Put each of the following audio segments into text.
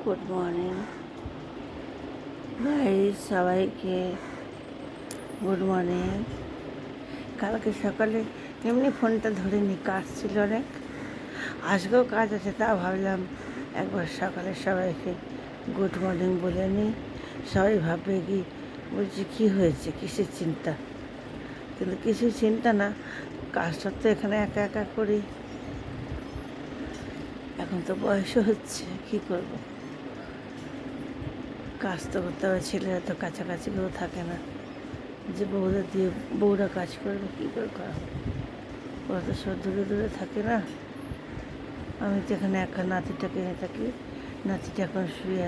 Good morning guys, সবাইকে good morning. কালকে সকালে এমনি ফোনটা ধরিনি, কাজ ছিল অনেক। আজকেও কাজ আছে, তা ভাবলাম একবার সকালে সবাইকে গুড মর্নিং বলে নিই। সবাই ভাববে কি, বলছি কী হয়েছে, কিসের চিন্তা? কিন্তু কিছুই চিন্তা না, কাজটা তো এখানে একা একা করি। এখন তো বয়সও হচ্ছে, কী করব, কাজ তো করতে হবে। ছেলেরা তো কাছাকাছি কেউ থাকে না যে বউরা দিয়ে বউরা কাজ করবে, কী করে করা হবে? ওরা তো সব দূরে দূরে থাকে না। আমি তো এখানে একা নাতিটাকে নিয়ে থাকি। নাতিটা এখন শুয়ে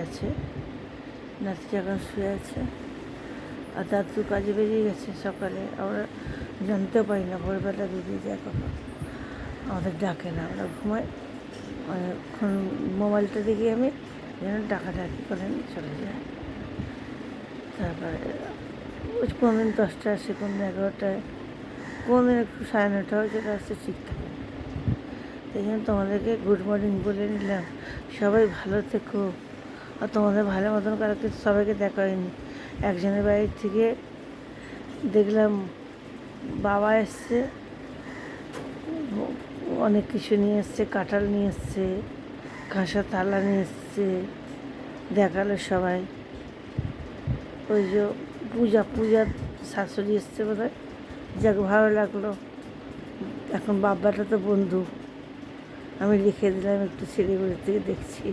আছে, আর দাদু কাজে বেরিয়ে গেছে সকালে। আমরা জানতেও পারি না, ভোরবেলা বেরিয়ে যায় কখন, আমাদের ডাকে না, আমরা ঘুমাই। অনেকক্ষণ মোবাইলটা দেখি আমি, যেন ডাকাডাকি করেন চলে যায়। তারপরে কোনদিন 10টায় আসে, কোনদিন 11টায়, কোনদিন একটু 9:30 হয়ে চলে আসছে, ঠিক থাকে। সেই জন্য তোমাদেরকে গুড মর্নিং বলে নিলাম। সবাই ভালো থেকো। আর তোমাদের ভালো মতন কালকে সবাইকে দেখা হয়নি। একজনের বাড়ির থেকে দেখলাম বাবা এসছে, অনেক কিছু নিয়ে এসছে, কাঁঠাল নিয়ে এসছে, কাঁসা থালা নিয়ে এসছে, দেখালো সবাই। ওই যে পূজার শাশুড়ি এসছে বোধ হয়, যাক ভালো লাগলো। এখন বাব্বাটা তো বন্ধু, আমি লিখে দিলাম একটু শিলিগুড়ি থেকে দেখছি,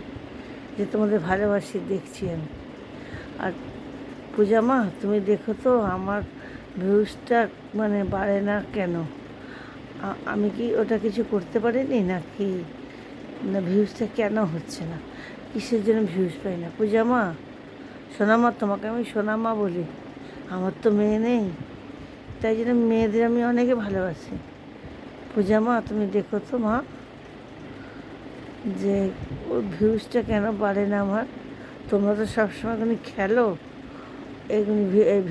যে তোমাদের ভালোবাসি দেখছি আমি। আর পূজা মা, তুমি দেখো তো আমার ভিউজটা মানে বাড়ে না কেন? আমি কি ওটা কিছু করতে পারিনি নাকি? না, ভিউজটা কেন হচ্ছে না, কিসের জন্য ভিউজ পাই না? পূজা মা, সোনামা, তোমাকে আমি সোনামা বলি। আমার তো মেয়ে নেই, তাই জন্য মেয়েদের আমি অনেকে ভালোবাসি। পূজা মা, তুমি দেখো তো মা, যে ওর ভিউজটা কেন বাড়ে না আমার? তোমরা তো সবসময় এখানে খেলো, এগুলি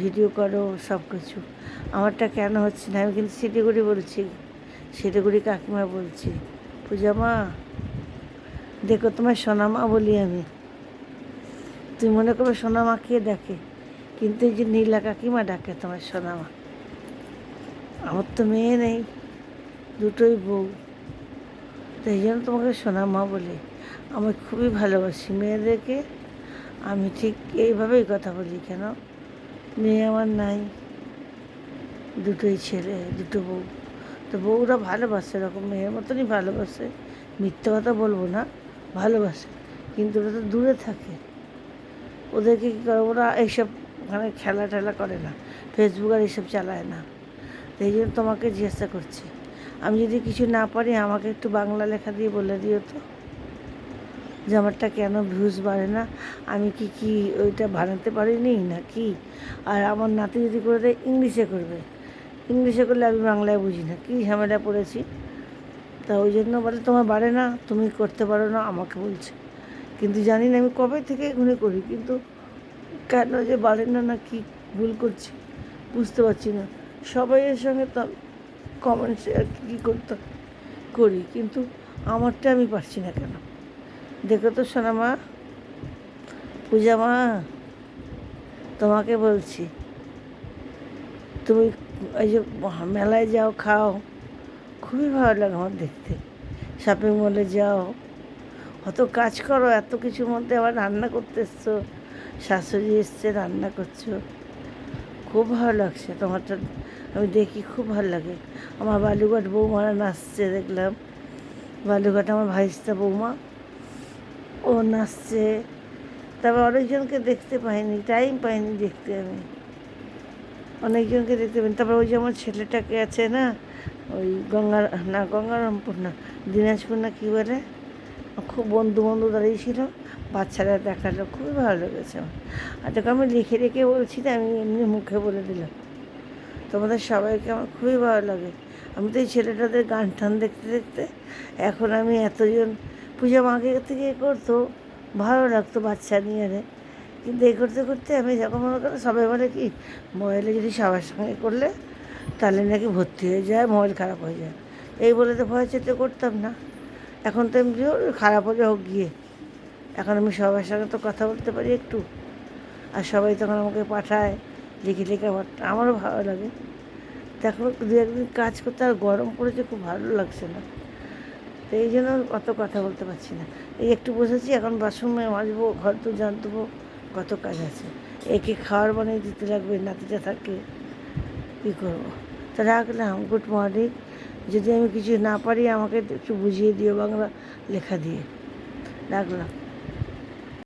ভিডিও করো সব কিছু, আমারটা কেন হচ্ছে না? আমি কিন্তু শিলিগুড়ি বলছি, শিলিগুড়ি কাকিমা বলছি। পূজা মা দেখো, তোমার সোনামা বলি আমি। তুমি মনে করো সোনামা কে ডাকে, কিন্তু এই যে নীলা কাকিমা ডাকে তোমার সোনামা। আমার তো মেয়ে নেই, দুটোই বউ, তাই জন্য তোমাকে সোনামা বলি। আমি খুবই ভালোবাসি মেয়েদেরকে, আমি ঠিক এইভাবেই কথা বলি। কেন, মেয়ে আমার নাই, দুটোই ছেলে, দুটো বউ। তো বউরা ভালোবাসে, এরকম মেয়ের মতনই ভালোবাসে, মিথ্যে কথা বলবো না, ভালোবাসে। কিন্তু ওরা তো দূরে থাকে, ওদেরকে কী করে, ওরা এইসব ওখানে খেলা টেলা করে না, ফেসবুক আর এইসব চালায় না। এই জন্য তোমাকে জিজ্ঞাসা করছি, আমি যদি কিছু না পারি আমাকে একটু বাংলা লেখা দিয়ে বলে দিও তো, যে আমারটা কেন ভিউজ বাড়ে না, আমি কি ওইটা বানাতে পারিনি না কি? আর আমার নাতি যদি করে দেয় ইংলিশে করবে, ইংলিশে করলে আমি বাংলায় বুঝি না, কী ঝামেলা পড়েছি। তা ওই জন্য বলে তোমার বাড়ে না, তুমি করতে পারো না, আমাকে বলছে। কিন্তু জানি না আমি কবে থেকে এগুলো করি, কিন্তু কেন যে বাড়ে না, না কি ভুল করছি বুঝতে পারছি না। সবাইয়ের সঙ্গে তো কমেন্টসে আর কী করতে করি, কিন্তু আমারটা আমি পারছি না কেন? দেখো তো সোনামা, পূজা মা, তোমাকে বলছি, তুমি এই যে মেলায় যাও, খাও, খুবই ভালো লাগে আমার দেখতে। শপিং মলে যাও, অত কাজ করো, এত কিছুর মধ্যে আবার রান্না করতে এসছো, শাশুড়ি এসছে, রান্না করছো, খুব ভালো লাগছে তোমারটা। আমি দেখি, খুব ভালো লাগে। আমার বালুঘাট বৌমারা নাচছে দেখলাম, বালুঘাট আমার ভাইস্তা বৌমা, ও নাচছে। তারপর অনেকজনকে দেখতে পাইনি, টাইম পাইনি দেখতে, আমি অনেকজনকে দেখতে পাইনি। তারপর ওই যে আমার ছেলেটাকে আছে না, ওই গঙ্গারামপুর না, দিনাজপুর না কী বলে, খুব বন্ধু দাঁড়িয়েছিল, বাচ্চারা দেখালো, খুবই ভালো লেগেছে আমার। আর তোকে আমি লিখে রেখে বলছি না, আমি এমনি মুখে বলে দিলাম। তোমাদের সবাইকে আমার খুবই ভালো লাগে। আমি তো এই ছেলেটাদের গান টান দেখতে দেখতে এখন আমি এতজন, পূজা মাকে থেকে করতো, ভালো লাগতো বাচ্চা নিয়ে রে। কিন্তু এই করতে করতে আমি যখন মনে করো, সবাই বলে কি, মোবাইলে যদি সবার সঙ্গে করলে তাহলে নাকি ভর্তি হয়ে যায়, মোবাইল খারাপ হয়ে যায়, এই বলে তো ভয় চেতে করতাম না। এখন তো এমনি খারাপ হলে হোক গিয়ে, এখন আমি সবার সঙ্গে তো কথা বলতে পারি একটু, আর সবাই তখন আমাকে পাঠায় লিখে লিখে, আমারও ভালো লাগে। দেখো দু একদিন কাজ করতে আর গরম পড়েছে, খুব ভালো লাগছে না, তো এই জন্য অত কথা বলতে পারছি না। এই একটু বসেছি, এখন বাসন মাজবো, ঘর তো জানতবো, কত কাজ আছে। একে খাওয়ার বানিয়ে দিতে লাগবে, নাতিটা থাকে, কী করবো। তা রাখলাম, গুড মর্নিং। যদি আমি কিছু না পারি আমাকে একটু বুঝিয়ে দিও বাংলা লেখা দিয়ে। রাখলাম।